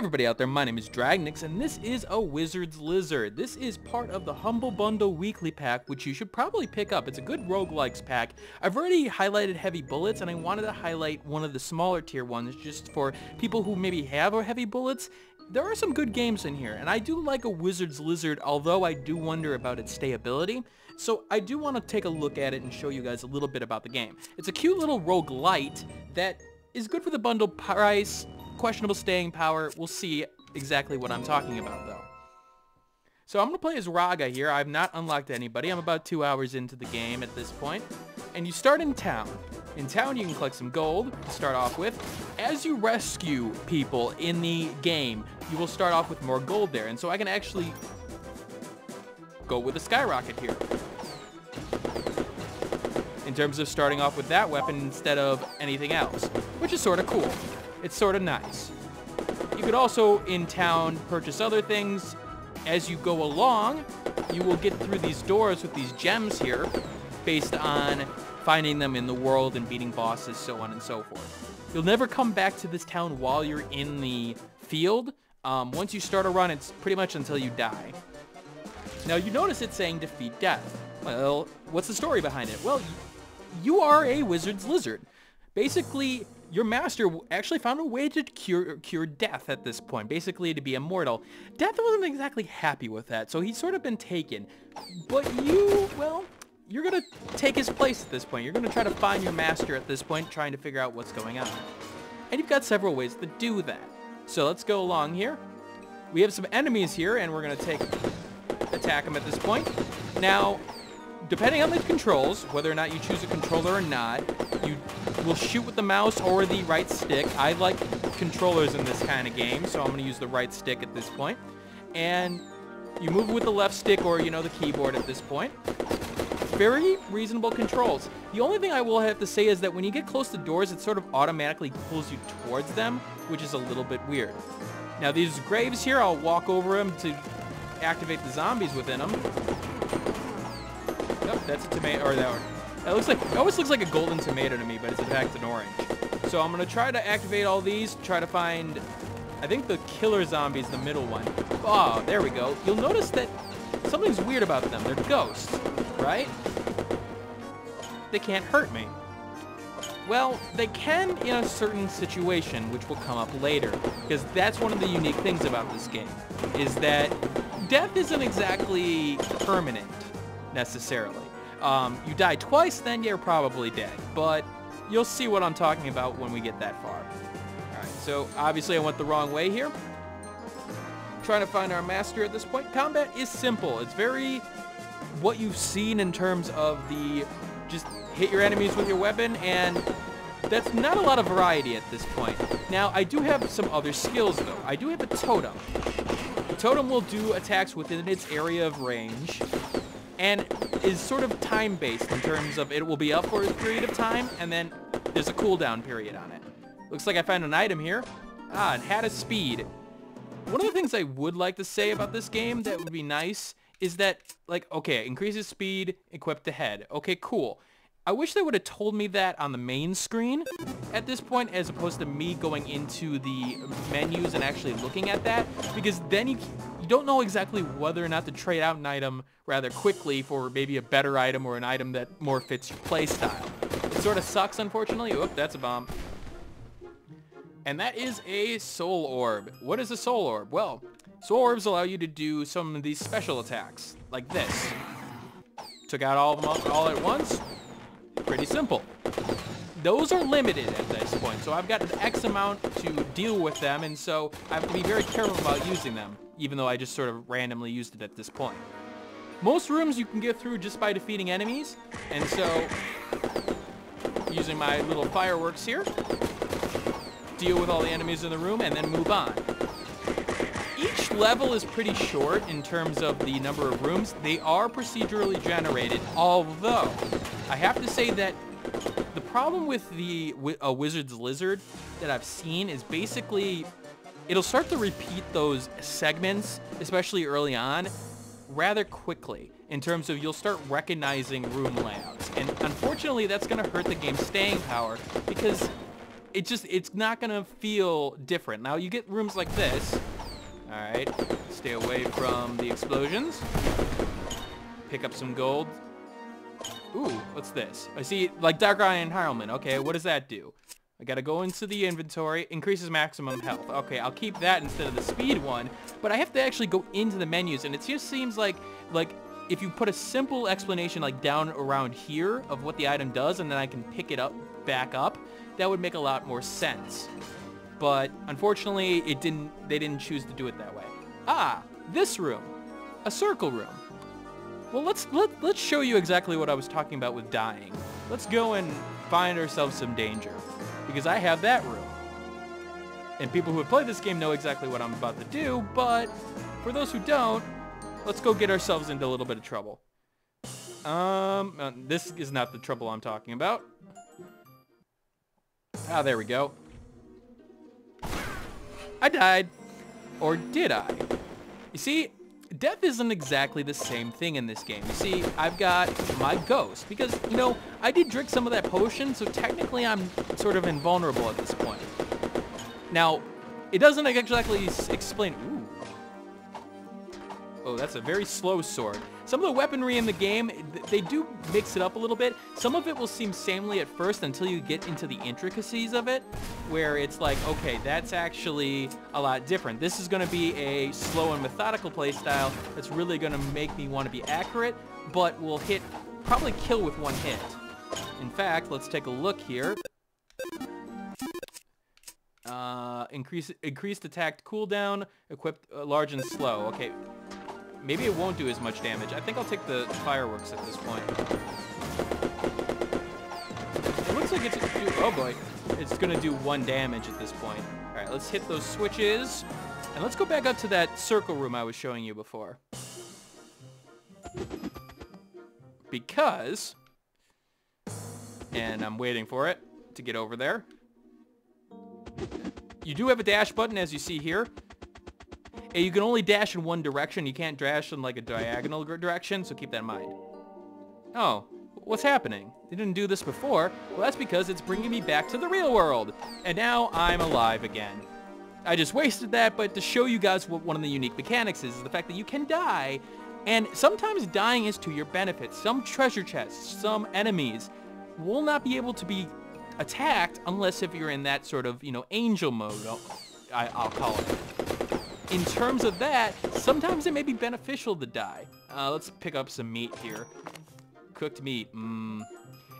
Everybody out there, my name is Dragnix, and this is a Wizard's Lizard. This is part of the Humble Bundle Weekly Pack, which you should probably pick up. It's a good roguelikes pack. I've already highlighted Heavy Bullets, and I wanted to highlight one of the smaller tier ones just for people who maybe have Heavy Bullets. There are some good games in here, and I do like a Wizard's Lizard, although I do wonder about its stayability. So I do want to take a look at it and show you guys a little bit about the game. It's a cute little roguelite that is good for the bundle price, questionable staying power. We'll see exactly what I'm talking about, though. So I'm going to play as Raga here. I've not unlocked anybody. I'm about 2 hours into the game at this point. And you start in town. In town, you can collect some gold to start off with. As you rescue people in the game, you will start off with more gold there. And so I can actually go with a skyrocket here, in terms of starting off with that weapon instead of anything else, which is sort of cool. It's sort of nice. You could also, in town, purchase other things. As you go along, you will get through these doors with these gems here, based on finding them in the world and beating bosses, so on and so forth. You'll never come back to this town while you're in the field. Once you start a run, it's pretty much until you die. Now, you notice it's saying defeat death. Well, what's the story behind it? Well, you are a Wizard's Lizard. Basically, your master actually found a way to cure death at this point, basically to be immortal. Death wasn't exactly happy with that, so he's sort of been taken. But you, well, you're going to take his place at this point. You're going to try to find your master at this point, trying to figure out what's going on. And you've got several ways to do that. So let's go along here. We have some enemies here, and we're going to attack them at this point. Now, depending on the controls, whether or not you choose a controller or not, you will shoot with the mouse or the right stick. I like controllers in this kind of game, so I'm going to use the right stick at this point. And you move with the left stick or, you know, the keyboard at this point. Very reasonable controls. The only thing I will have to say is that when you get close to doors, it sort of automatically pulls you towards them, which is a little bit weird. Now, these graves here, I'll walk over them to activate the zombies within them. Oh, that's a tomato, or that one. It always looks like a golden tomato to me, but it's in fact an orange. So I'm going to try to activate all these, try to find, I think the killer zombie is the middle one. Oh, there we go. You'll notice that something's weird about them. They're ghosts, right? They can't hurt me. Well, they can in a certain situation, which will come up later, because that's one of the unique things about this game, is that death isn't exactly permanent, necessarily. You die twice, then you're probably dead, but you'll see what I'm talking about when we get that far. Alright, so obviously I went the wrong way here. Trying to find our master at this point. Combat is simple. It's very what you've seen in terms of the just hit your enemies with your weapon, and that's not a lot of variety at this point. Now, I do have some other skills, though. I do have a totem. The totem will do attacks within its area of range, and is sort of time-based in terms of it will be up for a period of time, and then there's a cooldown period on it. Looks like I found an item here. Ah, it had a speed. One of the things I would like to say about this game that would be nice is that, like, okay, increases speed, equipped to head. Okay, cool. I wish they would have told me that on the main screen at this point, as opposed to me going into the menus and actually looking at that, because then you don't know exactly whether or not to trade out an item rather quickly for maybe a better item or an item that more fits your playstyle. It sort of sucks, unfortunately. Oop, that's a bomb. And that is a soul orb. What is a soul orb? Well, soul orbs allow you to do some of these special attacks, like this. Took out all of them all at once. Pretty simple. Those are limited at this point, so I've got an X amount to deal with them, and so I have to be very careful about using them, even though I just sort of randomly used it at this point. Most rooms you can get through just by defeating enemies, and so using my little fireworks here, deal with all the enemies in the room, and then move on. Each level is pretty short in terms of the number of rooms. They are procedurally generated, although I have to say that the problem with a Wizard's Lizard that I've seen is basically it'll start to repeat those segments, especially early on, rather quickly, in terms of you'll start recognizing room layouts. And unfortunately, that's going to hurt the game's staying power, because it's not gonna feel different. Now you get rooms like this. All right, stay away from the explosions. Pick up some gold. Ooh, what's this? I see, like, Dark Iron Helmet. Okay, what does that do? I gotta go into the inventory. Increases maximum health. Okay, I'll keep that instead of the speed one. But I have to actually go into the menus, and it just seems like if you put a simple explanation, like, down around here of what the item does, and then I can pick it up, back up, that would make a lot more sense. But unfortunately, they didn't choose to do it that way. Ah, this room. A circle room. Well, let's show you exactly what I was talking about with dying. Let's go and find ourselves some danger, because I have that room. And people who have played this game know exactly what I'm about to do, but for those who don't, let's go get ourselves into a little bit of trouble. This is not the trouble I'm talking about. Ah, there we go. I died. Or did I? You see, death isn't exactly the same thing in this game. You see, I've got my ghost, because, you know, I did drink some of that potion, so technically I'm sort of invulnerable at this point. Now, it doesn't exactly explain... Ooh. Oh, that's a very slow sword. Some of the weaponry in the game, they do mix it up a little bit. Some of it will seem samely at first until you get into the intricacies of it, where it's like, okay, that's actually a lot different. This is going to be a slow and methodical playstyle that's really going to make me want to be accurate, but will probably kill with one hit. In fact, let's take a look here. Increased attack cooldown, equipped large and slow. Okay. Maybe it won't do as much damage. I think I'll take the fireworks at this point. It looks like oh boy, it's gonna do 1 damage at this point. All right, let's hit those switches, and let's go back up to that circle room I was showing you before. Because, and I'm waiting for it to get over there. You do have a dash button, as you see here. And you can only dash in one direction. You can't dash in like a diagonal direction, so keep that in mind. Oh, what's happening? They didn't do this before. Well, that's because it's bringing me back to the real world. And now I'm alive again. I just wasted that, but to show you guys what one of the unique mechanics is the fact that you can die, and sometimes dying is to your benefit. Some treasure chests, some enemies will not be able to be attacked unless if you're in that sort of, you know, angel mode, I'll call it. In terms of that, sometimes it may be beneficial to die. Let's pick up some meat here. Cooked meat.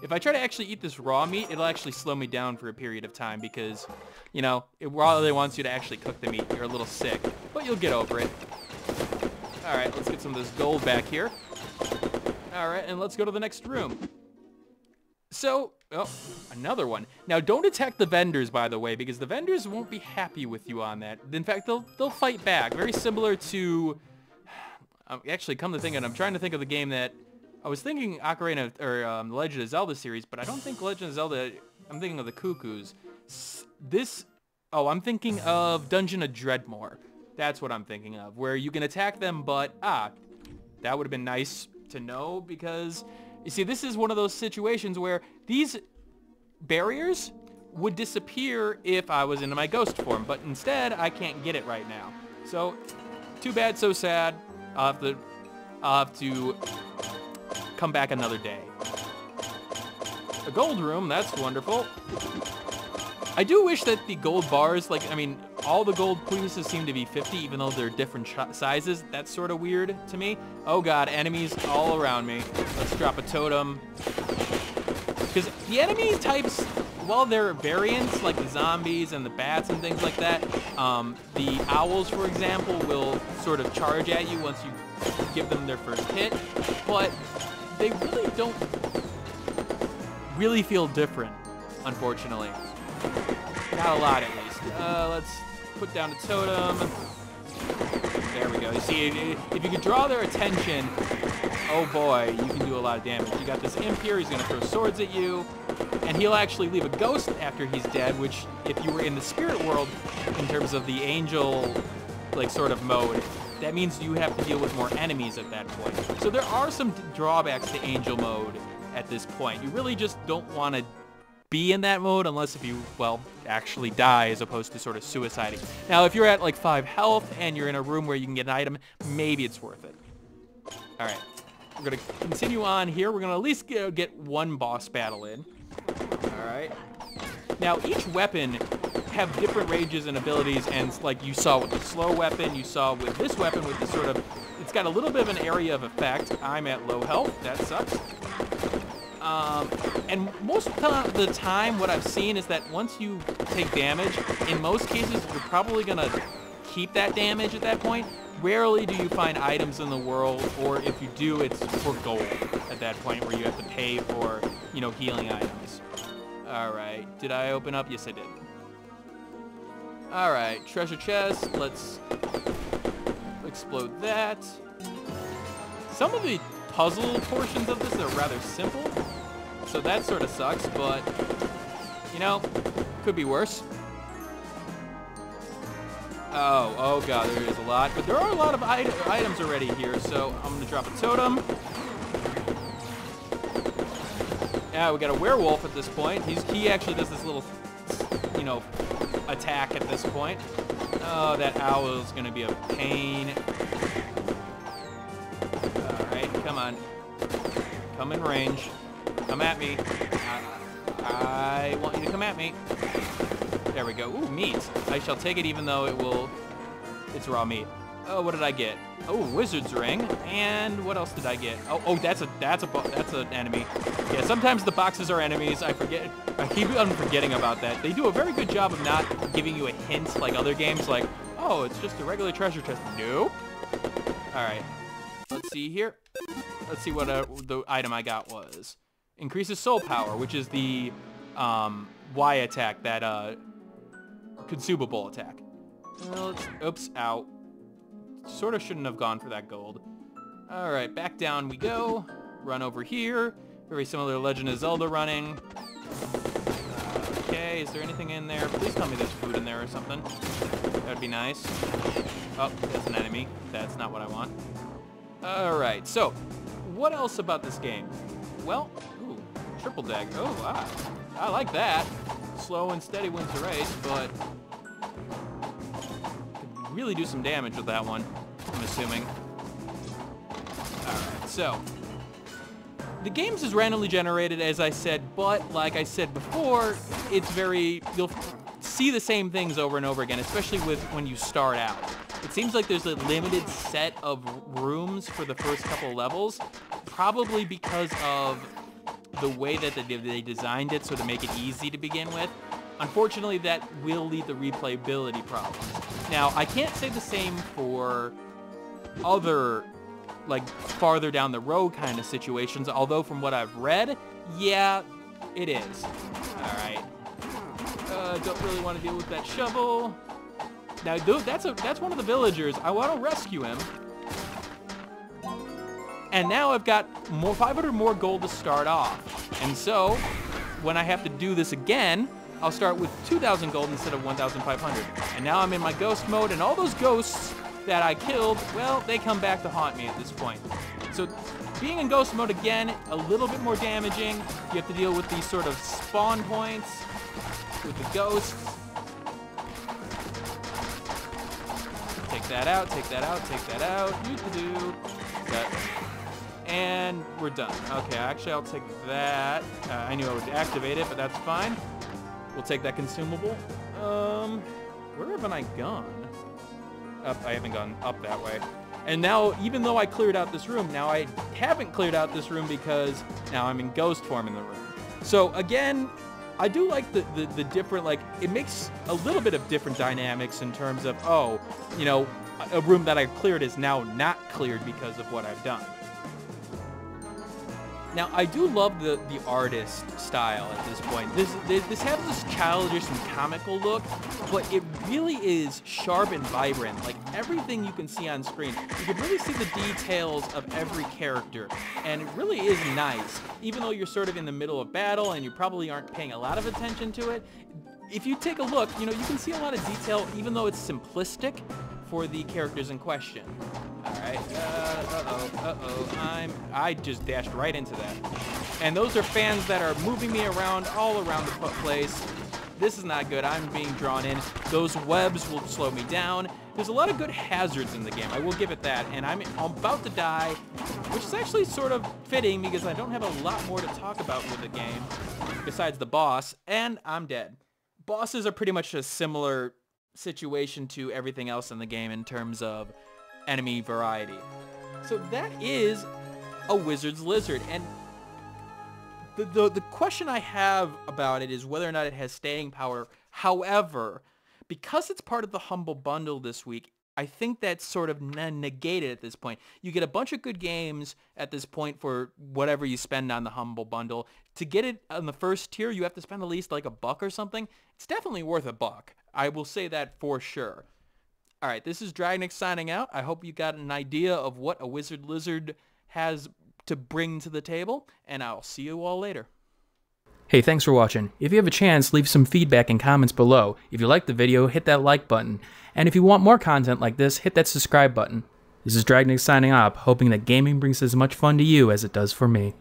If I try to actually eat this raw meat, it'll actually slow me down for a period of time because, you know, it really wants you to actually cook the meat. You're a little sick, but you'll get over it. All right, let's get some of this gold back here. All right, and let's go to the next room. So, oh, another one. Now, don't attack the vendors, by the way, because the vendors won't be happy with you on that. In fact, they'll fight back. Very similar to... actually, come to think of it, I'm trying to think of the game that... I was thinking Ocarina, or the Legend of Zelda series, but I don't think Legend of Zelda... I'm thinking of the Cuckoos. Oh, I'm thinking of Dungeon of Dreadmore. That's what I'm thinking of, where you can attack them, but... that would have been nice to know, because... You see, this is one of those situations where these barriers would disappear if I was in my ghost form, but instead, I can't get it right now. So, too bad, so sad. I'll have to come back another day. A gold room, that's wonderful. I do wish that the gold bars, like, I mean, all the gold pieces seem to be 50, even though they're different sizes. That's sort of weird to me. Oh god, enemies all around me. Let's drop a totem. Because the enemy types, while they're variants, like the zombies and the bats and things like that, the owls, for example, will sort of charge at you once you give them their first hit. But they really don't really feel different, unfortunately. Not a lot, at least. Let's put down a totem. There we go. You see, if you could draw their attention, oh boy, you can do a lot of damage. You got this imp here, he's going to throw swords at you, and he'll actually leave a ghost after he's dead, which, if you were in the spirit world, in terms of the angel, like, sort of mode, that means you have to deal with more enemies at that point. So there are some drawbacks to angel mode at this point. You really just don't want to be in that mode unless if you, well, actually die as opposed to sort of suiciding. Now, if you're at like 5 health and you're in a room where you can get an item, maybe it's worth it. All right, we're going to continue on here. We're going to at least get one boss battle in. All right. Now, each weapon have different ranges and abilities, and like you saw with the slow weapon, you saw with this weapon with the sort of, it's got a little bit of an area of effect. I'm at low health. That sucks. And most of the time, what I've seen is that once you take damage, in most cases, you're probably going to keep that damage at that point. Rarely do you find items in the world, or if you do, it's for gold at that point where you have to pay for, you know, healing items. All right. Did I open up? Yes, I did. All right. Treasure chest. Let's explode that. Some of the puzzle portions of this are rather simple, so that sort of sucks, but, you know, could be worse. Oh god, there is a lot, but there are a lot of items already here, so I'm gonna drop a totem. Yeah, we got a werewolf at this point. He actually does this little, you know, attack at this point. Oh, that owl is gonna be a pain. Come on. Come in range. Come at me. I want you to come at me. There we go. Ooh, meat. I shall take it even though it's raw meat. Oh, what did I get? Oh, wizard's ring. And what else did I get? Oh, that's an enemy. Yeah, sometimes the boxes are enemies. I forget. I keep on forgetting about that. They do a very good job of not giving you a hint like other games, like, oh, it's just a regular treasure chest. Nope. All right. Let's see here. Let's see what the item I got was. Increases soul power, which is the Y attack, that consumable attack. Oops, ow. Sort of shouldn't have gone for that gold. All right, back down we go. Run over here. Very similar to Legend of Zelda running. Okay, is there anything in there? Please tell me there's food in there or something. That would be nice. Oh, that's an enemy. That's not what I want. Alright, so, what else about this game? Well, ooh, triple dag. Oh, wow. I like that. Slow and steady wins the race, but could really do some damage with that one, I'm assuming. Alright, so, the games is randomly generated, as I said, but like I said before, it's very, you'll see the same things over and over again, especially with when you start out. It seems like there's a limited set of rooms for the first couple levels, probably because of the way that they designed it, so to make it easy to begin with. Unfortunately, that will lead to replayability problems. Now, I can't say the same for other, like, farther down the road kind of situations, although from what I've read, yeah, it is. All right. Don't really want to deal with that shovel. Now, dude, that's one of the villagers. I want to rescue him. And now I've got 500 more gold to start off. And so, when I have to do this again, I'll start with 2,000 gold instead of 1,500. And now I'm in my ghost mode, and all those ghosts that I killed, well, they come back to haunt me at this point. So, being in ghost mode again, a little bit more damaging. You have to deal with these sort of spawn points with the ghosts. Take that out, take that out, take that out. And we're done. Okay, actually, I'll take that. I knew I would activate it, but that's fine. We'll take that consumable. Where haven't I gone? Up, I haven't gone up that way. And now, even though I cleared out this room, now I haven't cleared out this room because now I'm in ghost form in the room. So again, I do like the different, like, it makes a little bit of different dynamics in terms of, oh, you know, a room that I've cleared is now not cleared because of what I've done. Now, I do love the artist style at this point. This has this childish and comical look, but it really is sharp and vibrant. Like, everything you can see on screen, you can really see the details of every character, and it really is nice. Even though you're sort of in the middle of battle and you probably aren't paying a lot of attention to it, if you take a look, you know, you can see a lot of detail, even though it's simplistic for the characters in question. All right. Alright, I just dashed right into that. And those are fans that are moving me around all around the place. This is not good. I'm being drawn in. Those webs will slow me down. There's a lot of good hazards in the game. I will give it that. And I'm about to die, which is actually sort of fitting because I don't have a lot more to talk about with the game besides the boss, and I'm dead. Bosses are pretty much a similar situation to everything else in the game in terms of enemy variety. So that is a wizard's lizard, and the question I have about it is whether or not it has staying power. However, because it's part of the Humble Bundle this week, I think that's sort of negated at this point. You get a bunch of good games at this point for whatever you spend on the Humble Bundle. To get it on the first tier, you have to spend at least like $1 or something. It's definitely worth $1. I will say that for sure. All right, this is Dragnix signing out. I hope you got an idea of what a wizard lizard has to bring to the table, and I'll see you all later. Hey, thanks for watching. If you have a chance, leave some feedback and comments below. If you liked the video, hit that like button. And if you want more content like this, hit that subscribe button. This is Dragnix signing off, hoping that gaming brings as much fun to you as it does for me.